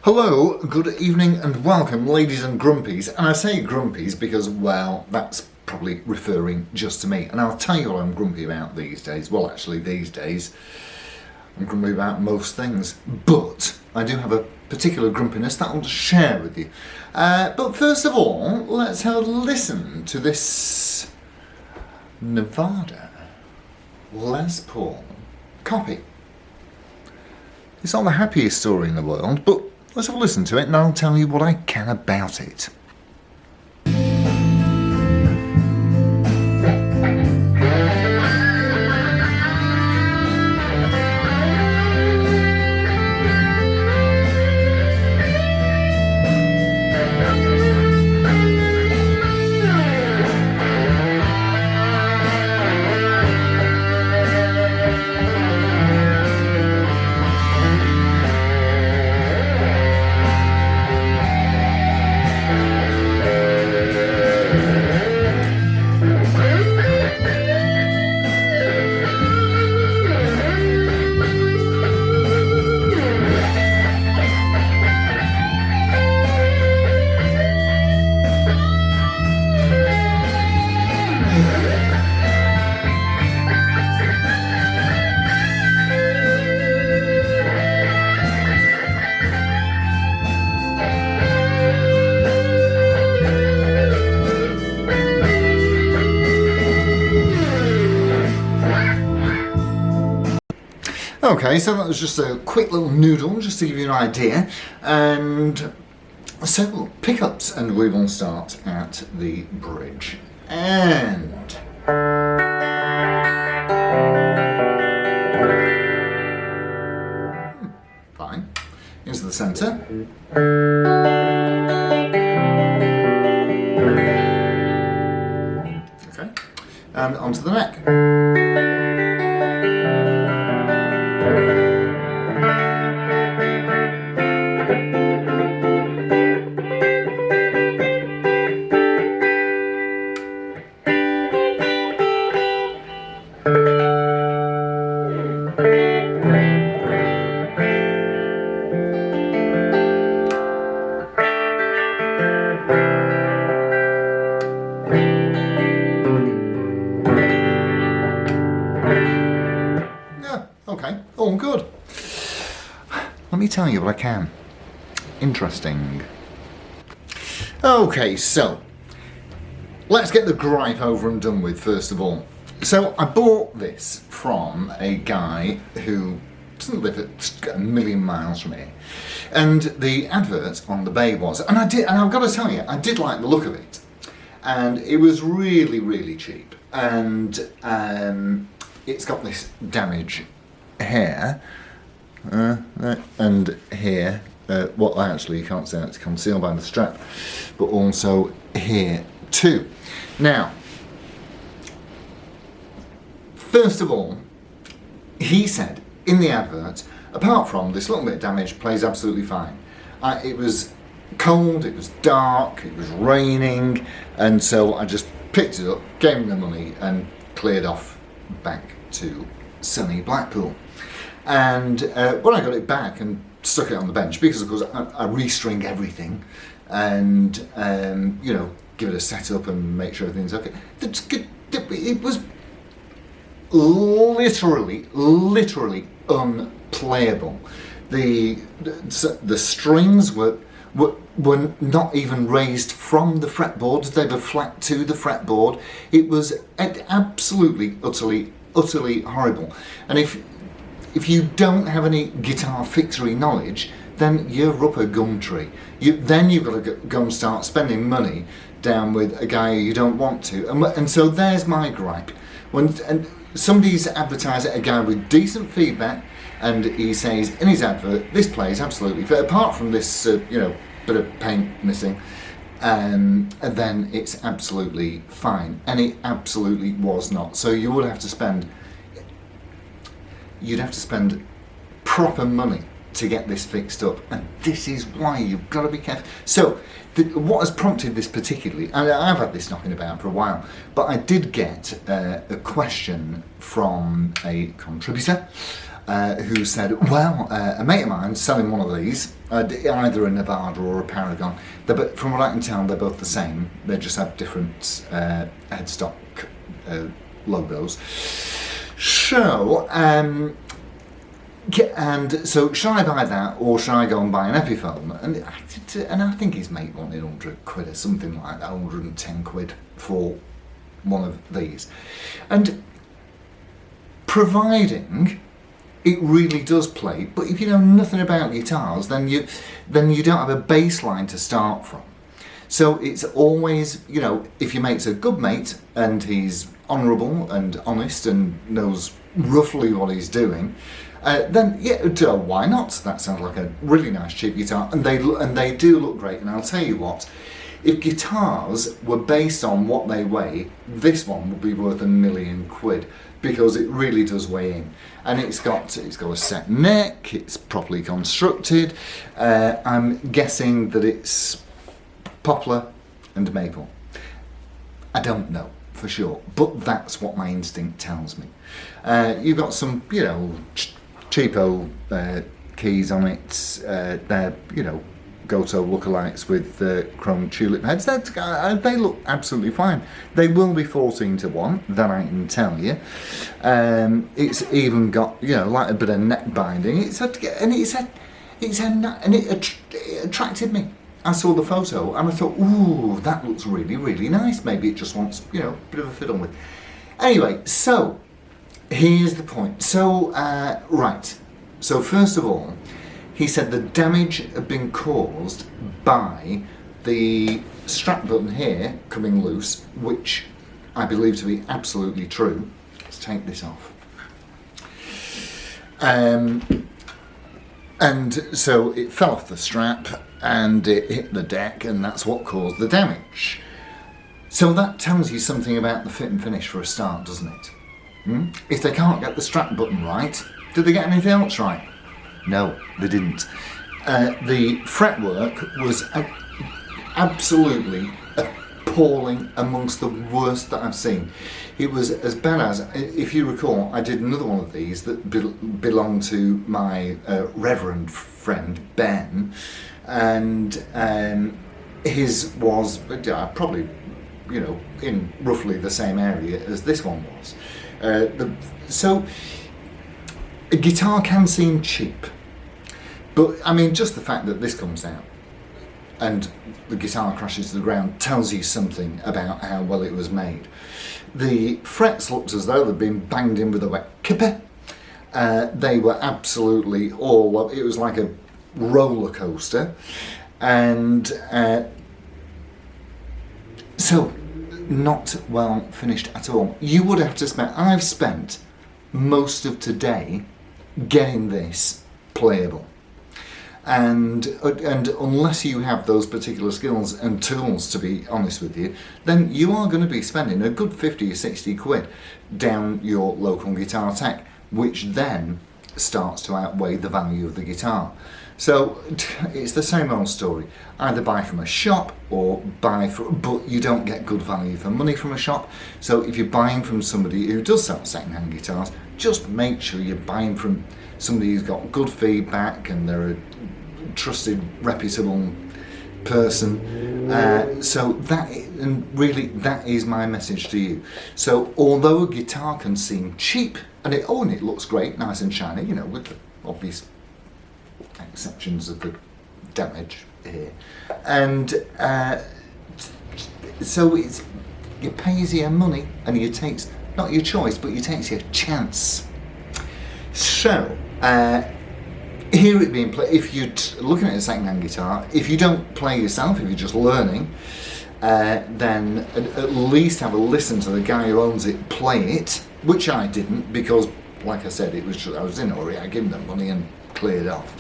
Hello, good evening and welcome ladies and grumpies. And I say grumpies because, well, that's probably referring just to me. And I'll tell you what I'm grumpy about these days. Well, actually these days I'm grumpy about most things. But I do have a particular grumpiness that I'll share with you. But first of all, let's have a listen to this Nevada Les Paul copy. It's not the happiest story in the world, but let's have a listen to it and I'll tell you what I can about it. Okay, so that was just a quick little noodle, just to give you an idea. And so, pickups, and we will start at the bridge. And fine. Into the centre. Okay. And onto the neck. Okay, all good. Let me tell you what I can. Interesting. Okay, so let's get the gripe over and done with first of all. So I bought this from a guy who doesn't live at a million miles from here, and the advert on the bay was, and I've got to tell you, I did like the look of it, and it was really cheap, and it's got this damage here and here. Well, actually you can't see that, it's concealed by the strap, but also here too. Now, first of all, he said in the advert, apart from this little bit of damage, plays absolutely fine. It was cold, it was dark, it was raining, and so I just picked it up, gave him the money, and cleared off back to sunny Blackpool. And when I got it back and stuck it on the bench, because of course I restring everything and you know, give it a setup and make sure everything's okay. It was literally unplayable. The strings were not even raised from the fretboards, they were flat to the fretboard. It was absolutely, utterly horrible. And if you don't have any guitar fixery knowledge, then you're up a gum tree. Then you've got to go and start spending money down with a guy you don't want to. And so there's my gripe. And somebody's advertising a guy with decent feedback, and he says in his advert, this plays absolutely fair, apart from this you know, bit of paint missing, and then it's absolutely fine. And it absolutely was not. So you would have to spend, you'd have to spend proper money to get this fixed up, and this is why you've got to be careful. So what has prompted this particularly, and I've had this knocking about for a while, but I did get a question from a contributor who said, well, a mate of mine selling one of these, either a Nevada or a Paragon. From what I can tell, they're both the same. They just have different headstock logos. So, and so shall I buy that, or shall I go and buy an Epiphone? And I think his mate wanted 100 quid or something like that, 110 quid for one of these. And providing it really does play, but if you know nothing about guitars, then you don't have a baseline to start from. So it's always, you know, if your mate's a good mate and he's honourable and honest and knows roughly what he's doing, then yeah, why not? That sounds like a really nice cheap guitar, and they do look great. And I'll tell you what, if guitars were based on what they weigh, this one would be worth £1 million, because it really does weigh in, and it's got a set neck, it's properly constructed. I'm guessing that it's poplar and maple. I don't know for sure, but that's what my instinct tells me. You've got some, you know, cheapo keys on it. They're, you know, Goto lookalikes with chrome tulip heads. They look absolutely fine. They will be 14-1, that I can tell you. It's even got, you know, like a bit of neck binding. It attracted me. I saw the photo and I thought, ooh, that looks really, really nice. Maybe it just wants, you know, a bit of a fiddle with. Anyway, so here's the point. So, right. So first of all, he said the damage had been caused by the strap button here coming loose, which I believe to be absolutely true. Let's take this off. And so it fell off the strap and it hit the deck, and that's what caused the damage. So that tells you something about the fit and finish for a start, doesn't it? If they can't get the strap button right, did they get anything else right? No, they didn't. The fretwork was absolutely appalling, amongst the worst that I've seen. It was as bad as, if you recall, I did another one of these that belonged to my reverend friend Ben, and his was probably, you know, in roughly the same area as this one was. So a guitar can seem cheap, but I mean, just the fact that this comes out and the guitar crashes to the ground tells you something about how well it was made. The frets looked as though they'd been banged in with a wet kipper. They were absolutely all, it was like a roller coaster, and so not well finished at all. You would have to I've spent most of today getting this playable, and unless you have those particular skills and tools, to be honest with you, then you are going to be spending a good 50 or 60 quid down your local guitar tech, which then starts to outweigh the value of the guitar. So it's the same old story. Either buy from a shop or but you don't get good value for money from a shop. So if you're buying from somebody who does sell second-hand guitars, just make sure you're buying from somebody who's got good feedback and they're a trusted, reputable person. So that is my message to you. So although a guitar can seem cheap, and it looks great, nice and shiny, you know, with the obvious exceptions of the damage here, and so it pays you money, and you takes, not your choice, but you takes your chance. So here it being played, if you're looking at a second-hand guitar, if you don't play yourself, if you're just learning, then at least have a listen to the guy who owns it play it, which I didn't, because like I said, I was in a hurry. I gave him the money and cleared off.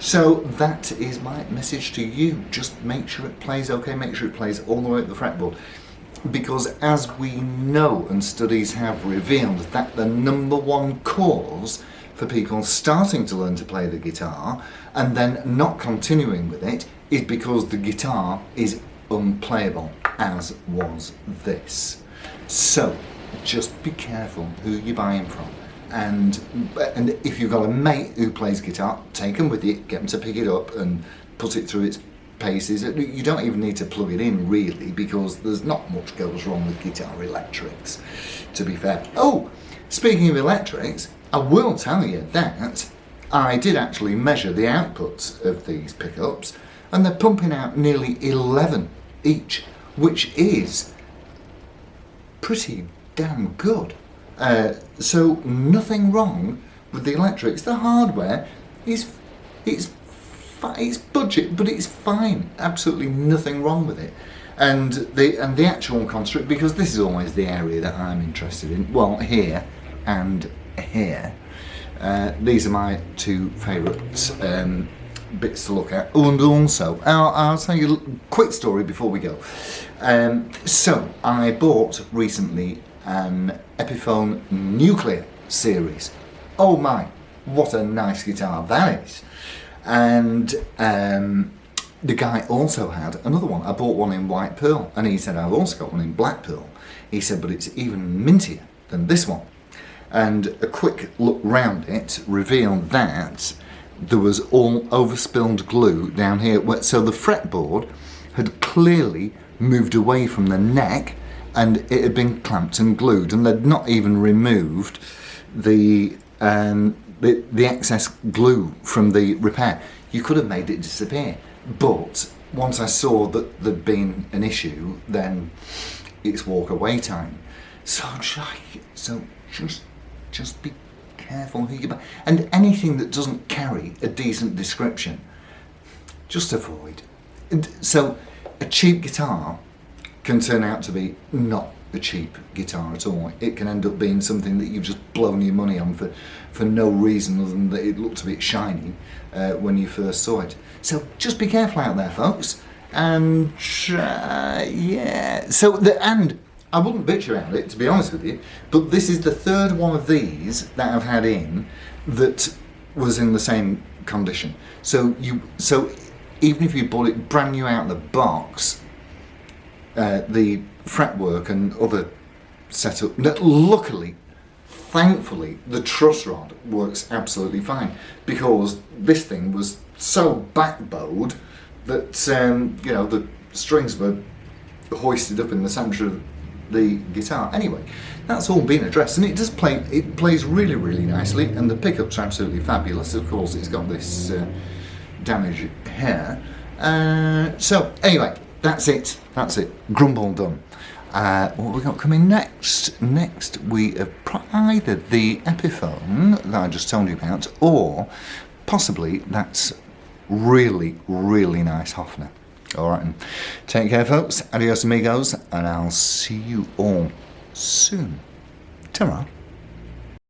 So that is my message to you. Just make sure it plays okay, make sure it plays all the way up the fretboard, because as we know and studies have revealed, that the number one cause for people starting to learn to play the guitar and then not continuing with it is because the guitar is unplayable, as was this. So just be careful who you're buying from, and if you've got a mate who plays guitar, take them with you, get them to pick it up and put it through its paces. You don't even need to plug it in really, because there's not much goes wrong with guitar electrics, to be fair. Oh, speaking of electrics, I will tell you that I did actually measure the outputs of these pickups, and they're pumping out nearly 11 each, which is pretty damn good. So nothing wrong with the electrics. The hardware is it's budget, but it's fine. Absolutely nothing wrong with it. And the actual construct, because this is always the area that I'm interested in. Well, here and here. These are my two favourite bits to look at. Oh, and also, I'll tell you a quick story before we go. So, I bought recently an Epiphone Nuclear series. Oh my, what a nice guitar that is. And the guy also had another one. I bought one in white pearl, and he said, I've also got one in black pearl. He said, but it's even mintier than this one. And a quick look round it revealed that there was all overspilled glue down here. So the fretboard had clearly moved away from the neck, and it had been clamped and glued, and they'd not even removed the excess glue from the repair. You could have made it disappear, but once I saw that there'd been an issue, then it's walk away time. So just be careful who you buy, and anything that doesn't carry a decent description, just avoid. And so a cheap guitar can turn out to be not a cheap guitar at all. It can end up being something that you've just blown your money on for no reason other than that it looked a bit shiny when you first saw it. So just be careful out there, folks. And yeah, so and I wouldn't bitch about it, to be honest with you, but this is the third one of these that I've had in that was in the same condition. So even if you bought it brand new out of the box, the fretwork and other setup, luckily, thankfully, the truss rod works absolutely fine, because this thing was so backbowed that the strings were hoisted up in the centre of the guitar. Anyway, that's all been addressed, and it does play. It plays really, really nicely, and the pickups are absolutely fabulous. Of course, it's got this damage here. So anyway, that's it. Grumble done. What we got coming next? Next, we have either the Epiphone that I just told you about, or possibly that's really, really nice Hofner. All right, take care, folks. Adios, amigos, and I'll see you all soon. Ta-ra.